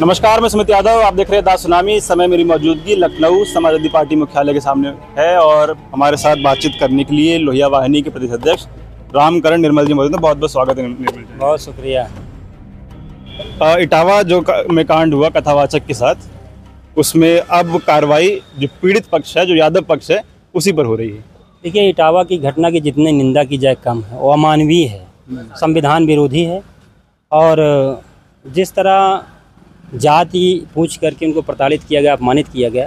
नमस्कार, मैं सुमित यादव। आप देख रहे हैं दा सुनामी। इस समय मेरी मौजूदगी लखनऊ समाजवादी पार्टी मुख्यालय के सामने है और हमारे साथ बातचीत करने के लिए लोहिया वाहिनी के प्रदेश अध्यक्ष रामकरण निर्मल जी मौजूद हैं। बहुत बहुत स्वागत है निर्मल जी। बहुत शुक्रिया। इटावा जो में कांड हुआ कथावाचक के साथ, उसमें अब कार्रवाई जो पीड़ित पक्ष है, जो यादव पक्ष है, उसी पर हो रही है। देखिए, इटावा की घटना की जितनी निंदा की जाए कम है। वो अमानवीय है, संविधान विरोधी है और जिस तरह जाति पूछ करके उनको प्रताड़ित किया गया, अपमानित किया गया,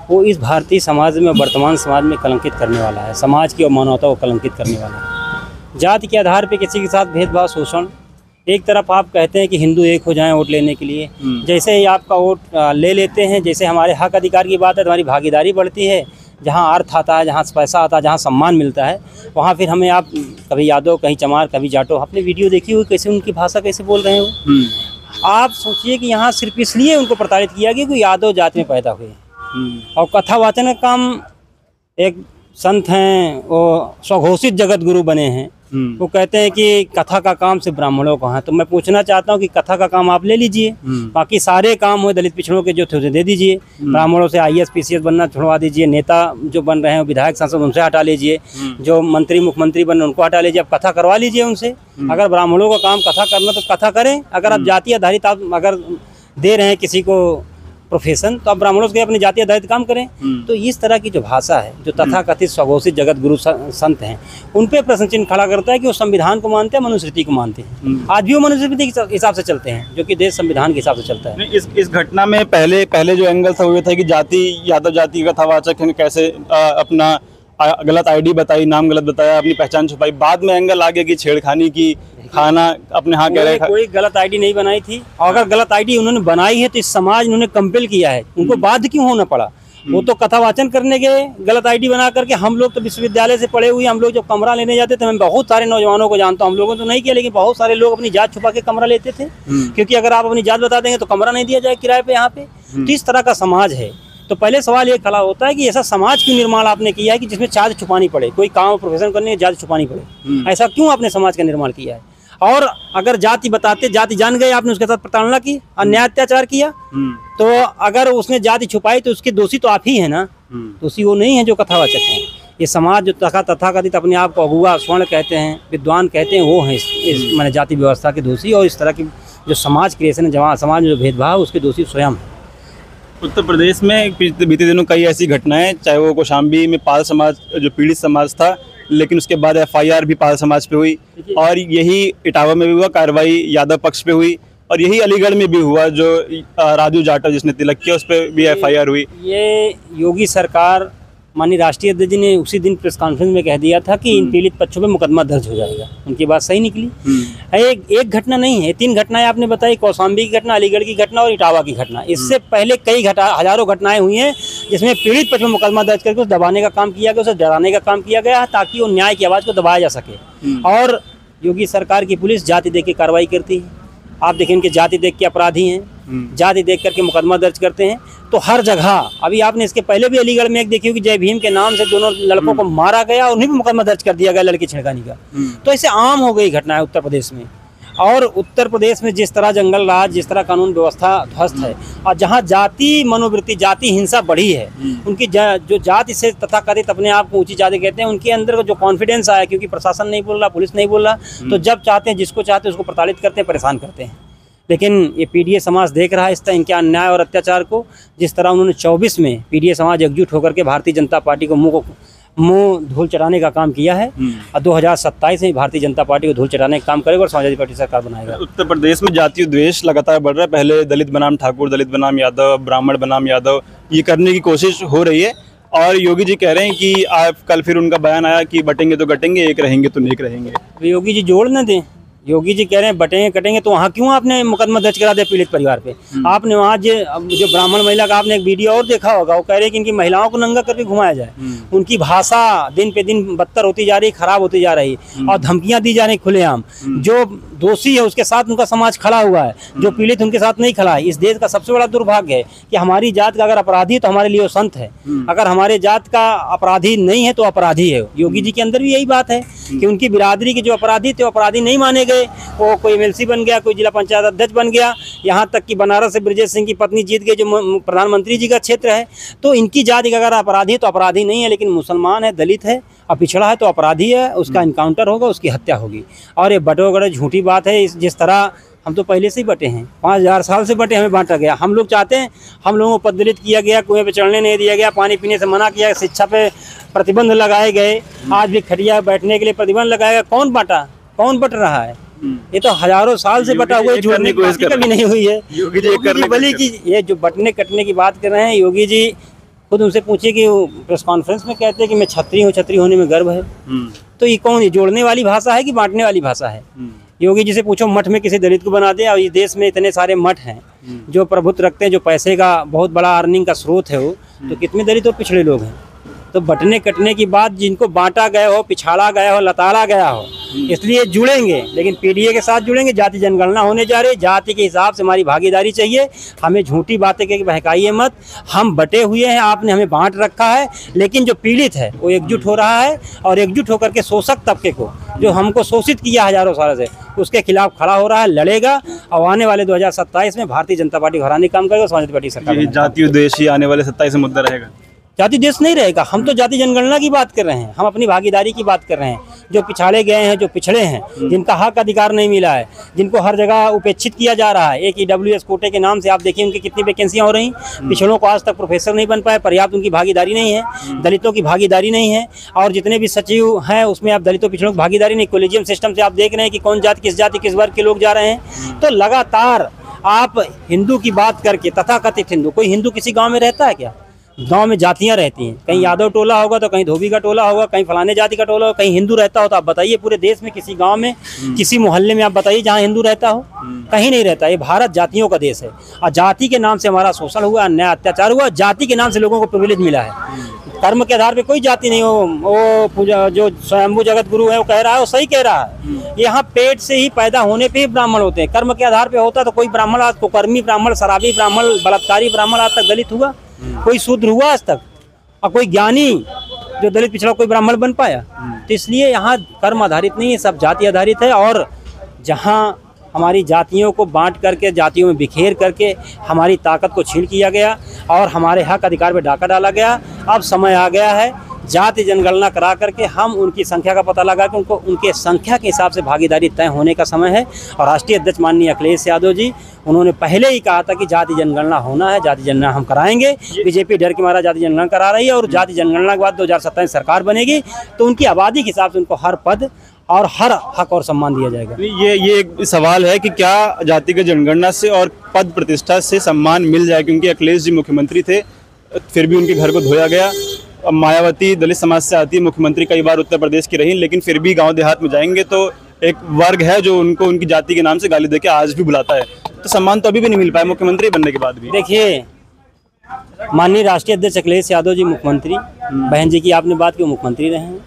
वो इस भारतीय समाज में, वर्तमान समाज में कलंकित करने वाला है। समाज की मानवता को कलंकित करने वाला है। जाति के आधार पर किसी के साथ भेदभाव, शोषण। एक तरफ आप कहते हैं कि हिंदू एक हो जाएं वोट लेने के लिए, जैसे ही आपका वोट ले लेते हैं, जैसे हमारे हक अधिकार की बात है, तुम्हारी भागीदारी बढ़ती है। जहाँ अर्थ आता है, जहाँ पैसा आता है, जहाँ सम्मान मिलता है, वहाँ फिर हमें आप कभी यादव, कहीं चमार, कभी जाटो। आपने वीडियो देखी हुई कैसे उनकी भाषा कैसे बोल रहे हो। आप सोचिए कि यहाँ सिर्फ इसलिए उनको प्रताड़ित किया गया कि यादव जाति में पैदा हुए। और कथावाचन का काम, एक संत हैं, वो स्वघोषित जगत गुरु बने हैं। वो कहते हैं कि कथा का काम सिर्फ ब्राह्मणों का है। तो मैं पूछना चाहता हूँ कि कथा का काम आप ले लीजिए, बाकी सारे काम हो दलित पिछड़ों के जो थे उसे दे दीजिए। ब्राह्मणों से IAS PCS बनना छुड़वा दीजिए। नेता जो बन रहे हैं, विधायक सांसद, उनसे हटा लीजिए। जो मंत्री मुख्यमंत्री बन रहे उनको हटा लीजिए। अब कथा करवा लीजिए उनसे। अगर ब्राह्मणों का काम कथा करना तो कथा करें। अगर आप जाति आधारित आप अगर दे रहे हैं किसी को प्रोफेशन, तो आप ब्राह्मणों से अपनी जाति आधारित काम करें। तो इस तरह की जो भाषा है, जो तथाकथित स्वघोषित जगत गुरु संत हैं, उन पे प्रश्न चिन्ह खड़ा करता है कि वो संविधान को मानते हैं, मनुस्मृति को मानते हैं। आज भी वो मनुस्मृति के हिसाब से चलते हैं, जो कि देश संविधान के हिसाब से चलता है। इस घटना में पहले जो एंगल था वो था कि यादव जाति का कथावाचक है, कैसे अपना गलत ID बताई, नाम गलत बताया, अपनी पहचान छुपाई। बाद में एंगल आ गया कि छेड़खानी की, खाना अपने हाँ कह रहे। कोई गलत ID नहीं बनाई थी। और अगर गलत ID उन्होंने बनाई है तो इस समाज ने उन्हें कंपेल किया है, उनको बाध्य क्यों होना पड़ा। वो तो कथावाचन करने गए गलत ID बना करके। हम लोग तो विश्वविद्यालय से पढ़े हुए, हम लोग जब कमरा लेने जाते थे, मैं बहुत सारे नौजवानों को जानता हूँ, हम लोगों ने तो नहीं किया, लेकिन बहुत सारे लोग अपनी जात छुपा के कमरा लेते थे। क्योंकि अगर आप अपनी जात बता देंगे तो कमरा नहीं दिया जाए किराए पे यहाँ पे। तो इस तरह का समाज है। तो पहले सवाल ये खड़ा होता है कि ऐसा समाज क्यों निर्माण आपने किया है कि जिसमें जाति छुपानी पड़े, कोई काम प्रोफेशन करने में जाति छुपानी पड़े। ऐसा क्यों आपने समाज का निर्माण किया है। और अगर जाति बताते, जाति जान गए, आपने उसके साथ प्रताड़ना की, अन्याय अत्याचार किया, तो अगर उसने जाति छुपाई तो उसके दोषी तो आप ही है ना। दोषी वो नहीं है जो कथावाचक है। ये समाज जो तथाकथित अपने आप को अगुआ स्वर्ण कहते हैं, विद्वान कहते हैं, वो हैं इस माने जाति व्यवस्था के दोषी। और इस तरह की जो समाज क्रिएशन है, जहाँ समाज में जो भेदभाव, उसके दोषी स्वयं है। उत्तर प्रदेश में बीते दिनों कई ऐसी घटनाएं, चाहे वो कौशाम्बी में पाल समाज जो पीड़ित समाज था, लेकिन उसके बाद FIR भी पाल समाज पे हुई, और यही इटावा में भी हुआ, कार्रवाई यादव पक्ष पे हुई, और यही अलीगढ़ में भी हुआ, जो राजू जाटव जिसने तिलक किया उस पर भी FIR हुई। ये योगी सरकार, माननीय राष्ट्रीय अध्यक्ष जी ने उसी दिन प्रेस कॉन्फ्रेंस में कह दिया था कि इन पीड़ित पक्षों पे मुकदमा दर्ज हो जाएगा। उनकी बात सही निकली। एक घटना नहीं है, 3 घटनाएं आपने बताई। कौशाम्बी की घटना, अलीगढ़ की घटना और इटावा की घटना। इससे पहले कई हजारों घटनाएं हुई हैं जिसमें पीड़ित पक्ष में मुकदमा दर्ज करके उसे दबाने का काम किया गया, उसे डराने का काम किया गया, ताकि वो न्याय की आवाज़ को दबाया जा सके। और योगी सरकार की पुलिस जाति देख के कार्रवाई करती है। आप देखें, इनके जाति देख के अपराधी हैं, जाति देख करके मुकदमा दर्ज करते हैं। तो हर जगह, अभी आपने इसके पहले भी अलीगढ़ में एक देखी होगी, जय भीम के नाम से दोनों लड़कों को मारा गया और उन्हें भी मुकदमा दर्ज कर दिया गया लड़की छेड़खानी का। तो ऐसे आम हो गई घटना है उत्तर प्रदेश में। और उत्तर प्रदेश में जिस तरह जंगल राज, जिस तरह कानून व्यवस्था ध्वस्त है, और जहाँ जाति मनोवृत्ति, जाति हिंसा बढ़ी है, उनकी जो जाति से तथाकथित अपने आप को ऊंची जाति कहते हैं, उनके अंदर जो कॉन्फिडेंस आया, क्योंकि प्रशासन नहीं बोल रहा, पुलिस नहीं बोल रहा, तो जब चाहते हैं, जिसको चाहते हैं उसको प्रताड़ित करते हैं, परेशान करते हैं। लेकिन ये PDA समाज देख रहा है इस तरह इनके अन्याय और अत्याचार को। जिस तरह उन्होंने 24 में PDA समाज एकजुट होकर के भारतीय जनता पार्टी को मुंह धूल चढ़ाने का काम किया है, और 2027 में भारतीय जनता पार्टी को धूल चढ़ाने का काम करेगा और समाजवादी पार्टी सरकार बनाएगा। उत्तर प्रदेश में जातीय द्वेष लगातार बढ़ रहा है। पहले दलित बनाम ठाकुर, दलित बनाम यादव, ब्राह्मण बनाम यादव, ये करने की कोशिश हो रही है। और योगी जी कह रहे हैं कि आप कल फिर उनका बयान आया कि बटेंगे तो कटेंगे, एक रहेंगे तो नेक रहेंगे। योगी जी जोड़ न दें। योगी जी कह रहे हैं बटेंगे कटेंगे, तो वहाँ क्यों आपने मुकदमा दर्ज करा दिया पीड़ित परिवार पे। आपने वहाँ जो ब्राह्मण महिला का आपने एक वीडियो और देखा होगा, वो कह रहे हैं कि इनकी महिलाओं को नंगा करके घुमाया जाए। उनकी भाषा दिन पे दिन बदतर होती जा रही, खराब होती जा रही, और धमकियां दी जा रही खुलेआम। जो दोषी है उसके साथ उनका समाज खड़ा हुआ है, जो पीड़ित उनके साथ नहीं खड़ा है। इस देश का सबसे बड़ा दुर्भाग्य है कि हमारी जात का अगर अपराधी है तो हमारे लिए वो संत है, अगर हमारे जात का अपराधी नहीं है तो अपराधी है। योगी जी के अंदर भी यही बात है कि उनकी बिरादरी के जो अपराधी थे वो अपराधी नहीं माने गए। गए, वो कोई MLC बन गया, कोई जिला पंचायत अध्यक्ष बन गया, यहाँ तक कि बनारस से ब्रजेश सिंह की पत्नी जीत गई जो प्रधानमंत्री जी का क्षेत्र है। तो इनकी जाति का अगर अपराधी है तो अपराधी नहीं है, लेकिन मुसलमान है, दलित है और पिछड़ा है तो अपराधी है, उसका इनकाउंटर होगा, उसकी हत्या होगी। और ये बटोगड़े झूठी बात है। जिस तरह हम तो पहले से ही बटे हैं, 5000 साल से बटे, हमें बांटा गया। हम लोग चाहते हैं, हम लोगों को पददलित किया गया, कुएं पे चढ़ने नहीं दिया गया, पानी पीने से मना किया, शिक्षा पे प्रतिबंध लगाए गए, आज भी खटिया बैठने के लिए प्रतिबंध लगाया गया। कौन बांटा, कौन बट रहा है? ये तो हजारों साल से बटा हुआ है, जुड़ने की कोशिश कभी नहीं हुई है। योगी जी भली की ये जो बटने कटने की बात कर रहे हैं, योगी जी खुद उनसे पूछिए कि प्रेस कॉन्फ्रेंस में कहते हैं कि मैं छत्री हूँ, छत्री होने में गर्व है। तो ये कौन, ये जोड़ने वाली भाषा है कि बांटने वाली भाषा है? योगी जी से पूछो मठ में किसी दलित को बना दे, और इस देश में इतने सारे मठ हैं जो प्रभुत्व रखते हैं, जो पैसे का बहुत बड़ा अर्निंग का स्रोत है वो, तो कितने दलित और पिछड़े लोग हैं। तो बटने कटने की बात, जिनको बांटा गया हो, पिछाड़ा गया हो, लताड़ा गया हो, इसलिए जुड़ेंगे, लेकिन पीडीए के साथ जुड़ेंगे। जाति जनगणना होने जा रही है, जाति के हिसाब से हमारी भागीदारी चाहिए। हमें झूठी बातें करके बहकाइए मत। हम बटे हुए हैं, आपने हमें बांट रखा है, लेकिन जो पीड़ित है वो एकजुट हो रहा है, और एकजुट होकर के शोषक तबके को, जो हमको शोषित किया हजारों साल से, उसके खिलाफ खड़ा हो रहा है, लड़ेगा। और आने वाले 2027 में भारतीय जनता पार्टी घराने काम करेगा, समाजवादी पार्टी सरकार। जातीय उद्देश्य ही आने वाले 27 में मुद्दा रहेगा। जाति देश नहीं रहेगा। हम तो जाति जनगणना की बात कर रहे हैं, हम अपनी भागीदारी की बात कर रहे हैं। जो पिछाड़े गए हैं, जो पिछड़े हैं, जिनका हक अधिकार नहीं मिला है, जिनको हर जगह उपेक्षित किया जा रहा है। एक EWS कोटे के नाम से आप देखिए उनकी कितनी वैकेंसियाँ हो रही। पिछड़ों को आज तक प्रोफेसर नहीं बन पाए, पर्याप्त उनकी भागीदारी नहीं है, दलितों की भागीदारी नहीं है। और जितने भी सचिव हैं उसमें आप दलितों पिछड़ों की भागीदारी नहीं। कोलेजियम सिस्टम से आप देख रहे हैं कि कौन जाति किस वर्ग के लोग जा रहे हैं। तो लगातार आप हिंदू की बात करके, तथाकथित हिंदू, कोई हिंदू किसी गाँव में रहता है क्या? गांव में जातियां रहती हैं, कहीं यादव टोला होगा तो कहीं धोबी का टोला होगा, कहीं फलाने जाति का टोला होगा, कहीं हिंदू रहता हो। तो आप बताइए पूरे देश में किसी गांव में, किसी मोहल्ले में आप बताइए जहां हिंदू रहता हो? कहीं नहीं रहता। ये भारत जातियों का देश है, और जाति के नाम से हमारा शोषण हुआ, अन्याय अत्याचार हुआ। जाति के नाम से लोगों को प्रिविलेज मिला है। कर्म के आधार पे कोई जाति नहीं हो। वो पूजा जो स्वयंभू जगत गुरु है वो कह रहा है, वो सही कह रहा है। यहाँ पेट से ही पैदा होने पे ही ब्राह्मण होते हैं। कर्म के आधार पे होता तो कोई ब्राह्मण आज, कुकर्मी ब्राह्मण, शराबी ब्राह्मण, बलात्कारी ब्राह्मण आज तक दलित हुआ? कोई शूद्र हुआ आज तक? और कोई ज्ञानी जो दलित पिछड़ा कोई ब्राह्मण बन पाया? तो इसलिए यहाँ कर्म आधारित नहीं है, सब जाति आधारित है। और जहाँ हमारी जातियों को बांट करके, जातियों में बिखेर करके हमारी ताकत को छीन किया गया और हमारे हक अधिकार पे डाका डाला गया, अब समय आ गया है जाति जनगणना करा करके हम उनकी संख्या का पता लगा के उनको उनके संख्या के हिसाब से भागीदारी तय होने का समय है। और राष्ट्रीय अध्यक्ष माननीय अखिलेश यादव जी, उन्होंने पहले ही कहा था कि जाति जनगणना होना है, जाति जनगणना हम कराएंगे। बीजेपी डर के मारा जाति जनगणना करा रही है, और जाति जनगणना के बाद 2027 सरकार बनेगी तो उनकी आबादी के हिसाब से उनको हर पद और हर हक और सम्मान दिया जाएगा। ये एक सवाल है कि क्या जातिगत जनगणना से और पद प्रतिष्ठा से सम्मान मिल जाए, क्योंकि अखिलेश जी मुख्यमंत्री थे, फिर भी उनके घर को धोया गया। अब मायावती दलित समाज से आती है, मुख्यमंत्री कई बार उत्तर प्रदेश की रही, लेकिन फिर भी गांव देहात में जाएंगे तो एक वर्ग है जो उनको उनकी जाति के नाम से गाली देके आज भी बुलाता है। तो सम्मान तो अभी भी नहीं मिल पाया मुख्यमंत्री बनने के बाद भी। देखिए, माननीय राष्ट्रीय अध्यक्ष अखिलेश यादव जी मुख्यमंत्री, बहन जी की आपने बात की, मुख्यमंत्री रहे हैं।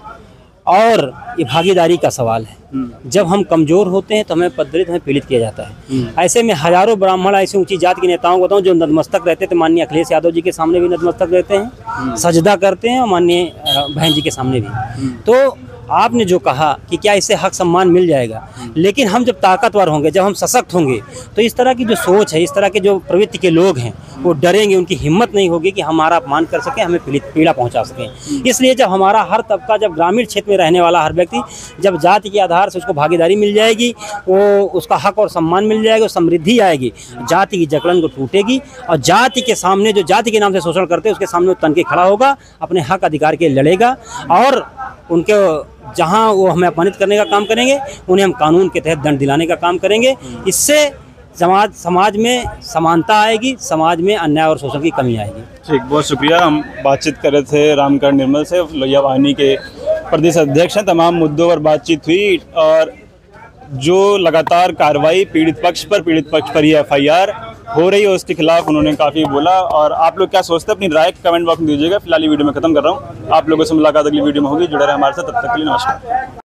और ये भागीदारी का सवाल है। जब हम कमजोर होते हैं तो हमें पददलित, हमें पीड़ित किया जाता है। ऐसे में हजारों ब्राह्मण ऐसी ऊंची जाति के नेताओं को बताऊं जो नतमस्तक रहते थे, माननीय अखिलेश यादव जी के सामने भी नतमस्तक रहते हैं, सजदा करते हैं, और माननीय बहन जी के सामने भी। तो आपने जो कहा कि क्या इससे हक सम्मान मिल जाएगा, लेकिन हम जब ताकतवर होंगे, जब हम सशक्त होंगे, तो इस तरह की जो सोच है, इस तरह के जो प्रवृत्ति के लोग हैं वो डरेंगे, उनकी हिम्मत नहीं होगी कि हमारा अपमान कर सके, हमें पीड़ा पहुंचा सकें। इसलिए जब हमारा हर तबका, जब ग्रामीण क्षेत्र में रहने वाला हर व्यक्ति, जब जाति के आधार से उसको भागीदारी मिल जाएगी, वो उसका हक और सम्मान मिल जाएगा, समृद्धि आएगी, जाति की जकड़न को टूटेगी, और जाति के सामने जो जाति के नाम से शोषण करते हैं उसके सामने वो तन के खड़ा होगा, अपने हक अधिकार के लड़ेगा, और उनके जहां वो हमें अपमानित करने का काम करेंगे, उन्हें हम कानून के तहत दंड दिलाने का काम करेंगे। इससे समाज में समानता आएगी, समाज में अन्याय और शोषण की कमी आएगी। ठीक, बहुत शुक्रिया। हम बातचीत कर रहे थे रामकरण निर्मल से, लोहिया वाहिनी के प्रदेश अध्यक्ष हैं। तमाम मुद्दों पर बातचीत हुई, और जो लगातार कार्रवाई पीड़ित पक्ष पर ही FIR हो रही है उसके खिलाफ उन्होंने काफ़ी बोला। और आप लोग क्या सोचते हैं, अपनी राय कमेंट बॉक्स में दीजिएगा। फिलहाल ये वीडियो में खत्म कर रहा हूँ। आप लोगों से मुलाकात अगली वीडियो में होगी। जुड़े रहे हमारे साथ, तब तक के लिए नमस्कार।